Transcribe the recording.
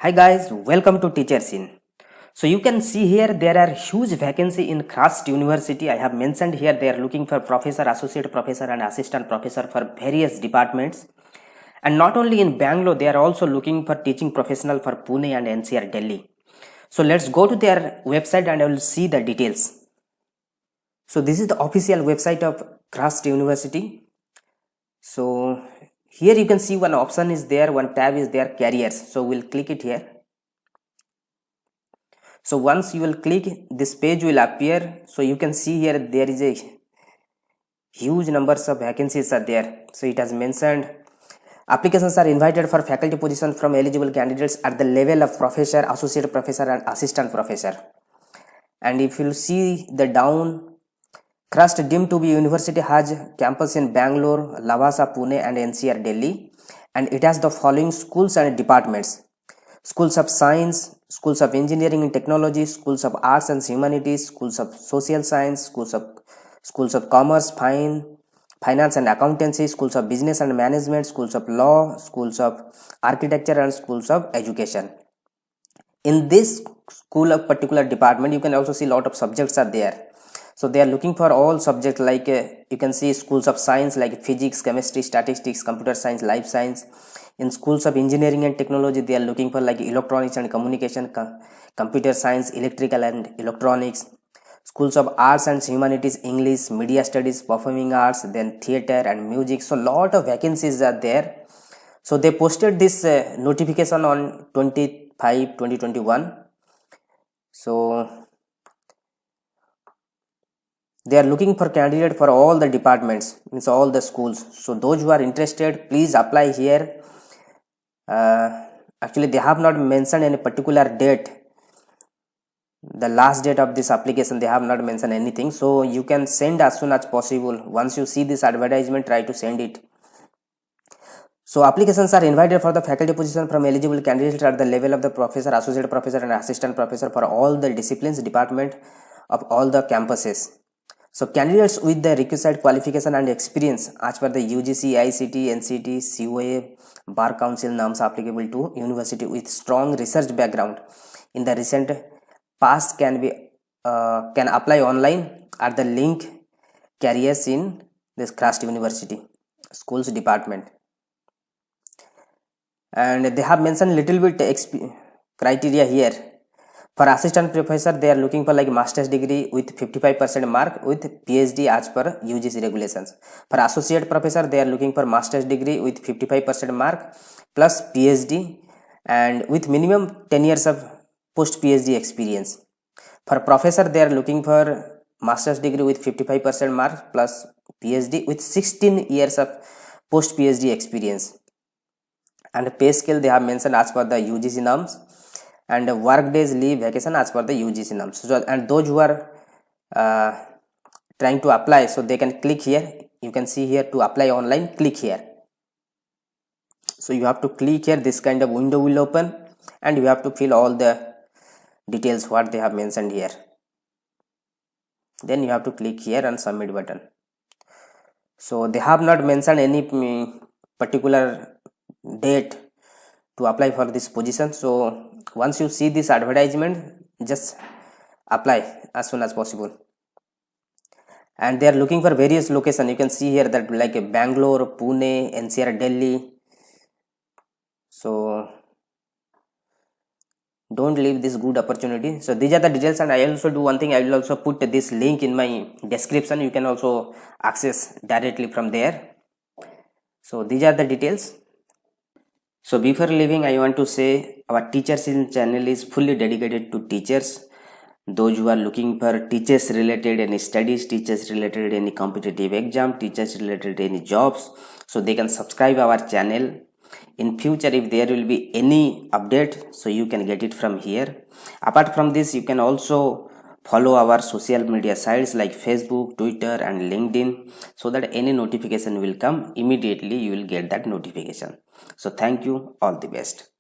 Hi guys, welcome to Teachers In. So you can see here there are huge vacancy in Christ University. I have mentioned here they are looking for professor, associate professor and assistant professor for various departments. And not only in Bangalore, they are also looking for teaching professional for Pune and NCR Delhi. So let's go to their website and I will see the details. So this is the official website of Christ University. So here you can see one option is there, one tab is there, careers. So we'll click it here. So once you will click, this page will appear. So you can see here there is a huge numbers of vacancies are there. So it has mentioned applications are invited for faculty position from eligible candidates at the level of professor, associate professor and assistant professor. And if you see the down, Christ deemed to be university has campus in Bangalore, Lavasa, Pune and NCR Delhi, and it has the following schools and departments: schools of science, schools of engineering and technology, schools of arts and humanities, schools of social science, schools of commerce, finance and accountancy, schools of business and management, schools of law, schools of architecture and schools of education. In this school of particular department, you can also see a lot of subjects are there. So they are looking for all subjects like you can see schools of science like physics, chemistry, statistics, computer science, life science. In schools of engineering and technology, they are looking for like electronics and communication, computer science, electrical and electronics. Schools of arts and humanities, English, media studies, performing arts, then theater and music. So lot of vacancies are there. So they posted this notification on 25/2021. So they are looking for candidate for all the departments, means all the schools. So those who are interested, please apply here. Actually they have not mentioned any particular date, the last date of this application they have not mentioned anything. So you can send as soon as possible. Once you see this advertisement, try to send it. So applications are invited for the faculty position from eligible candidates at the level of the professor, associate professor and assistant professor for all the disciplines, department of all the campuses. So candidates with the requisite qualification and experience as per the UGC, ICT, NCT, COA, Bar Council norms applicable to university with strong research background in the recent past can apply online at the link careers in this Christ University schools department. And they have mentioned little bit criteria here. For assistant professor, they are looking for like master's degree with 55% mark with PhD as per UGC regulations. For associate professor, they are looking for master's degree with 55% mark plus PhD and with minimum 10 years of post PhD experience. For professor, they are looking for master's degree with 55% mark plus PhD with 16 years of post PhD experience. And pay scale they have mentioned as per the UGC norms, and work days, leave, vacation as per the UGC norms. So, and those who are trying to apply, so they can click here. You can see here to apply online, click here. So you have to click here, this kind of window will open and you have to fill all the details what they have mentioned here. Then you have to click here and submit button. So they have not mentioned any particular date to apply for this position. So once you see this advertisement, just apply as soon as possible. And they are looking for various locations. You can see here that like Bangalore, Pune, NCR, Delhi. So don't leave this good opportunity. So these are the details, and I also do one thing, I will also put this link in my description. You can also access directly from there. So these are the details. So before leaving, I want to say our Teachers In channel is fully dedicated to teachers. Those who are looking for teachers related any studies, teachers related any competitive exam, teachers related any jobs, so they can subscribe our channel. In future, if there will be any update, so you can get it from here. Apart from this, you can also follow our social media sites like Facebook, Twitter and LinkedIn, so that any notification will come immediately, you will get that notification. So thank you, all the best.